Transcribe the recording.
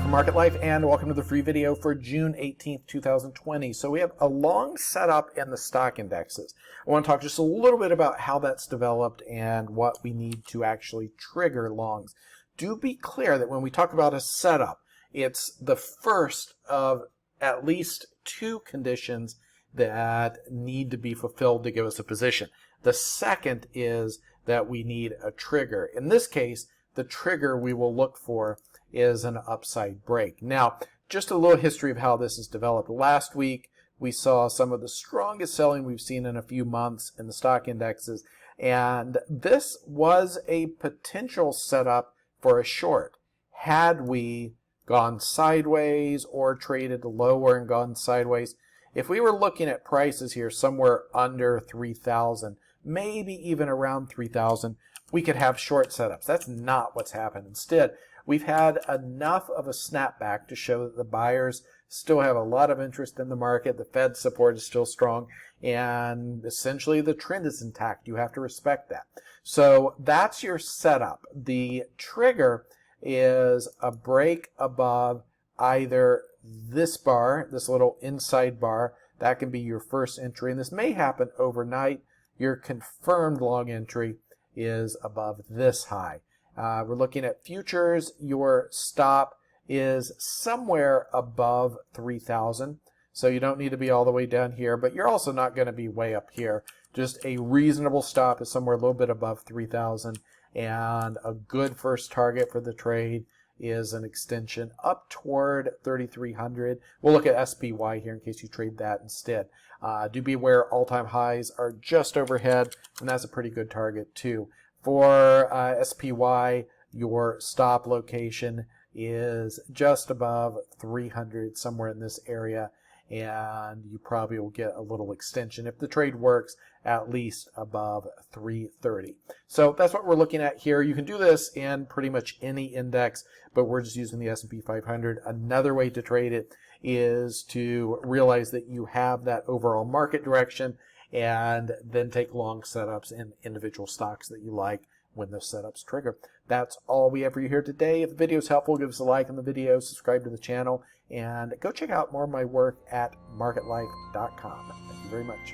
from Market Life, and welcome to the free video for June 18th, 2020. So we have a long setup in the stock indexes. I want to talk just a little bit about how that's developed and what we need to actually trigger longs. Do be clear that when we talk about a setup, it's the first of at least two conditions that need to be fulfilled to give us a position. The second is that we need a trigger. In this case, the trigger we will look for is an upside break. Now, just a little history of how this is developed. Last week, we saw some of the strongest selling we've seen in a few months in the stock indexes, and this was a potential setup for a short. Had we gone sideways or traded lower and gone sideways, if we were looking at prices here somewhere under 3,000, maybe even around 3,000, we could have short setups. That's not what's happened. Instead, we've had enough of a snapback to show that the buyers still have a lot of interest in the market. The Fed support is still strong, and essentially the trend is intact. You have to respect that. So that's your setup. The trigger is a break above either this bar, this little inside bar. That can be your first entry, and this may happen overnight. Your confirmed long entry is above this high. We're looking at futures. Your stop is somewhere above 3,000. So you don't need to be all the way down here, but you're also not going to be way up here. Just a reasonable stop is somewhere a little bit above 3,000. And a good first target for the trade is an extension up toward 3,300. We'll look at SPY here in case you trade that instead. Do be aware all-time highs are just overhead, and that's a pretty good target too. For SPY, your stop location is just above 300, somewhere in this area, and you probably will get a little extension if the trade works at least above 330. So that's what we're looking at here. You can do this in pretty much any index, but we're just using the S&P 500. Another way to trade it is to realize that you have that overall market direction and then take long setups in individual stocks that you like when those setups trigger. That's all we have for you here today. If the video is helpful, give us a like on the video, subscribe to the channel, and go check out more of my work at marketlife.com. Thank you very much.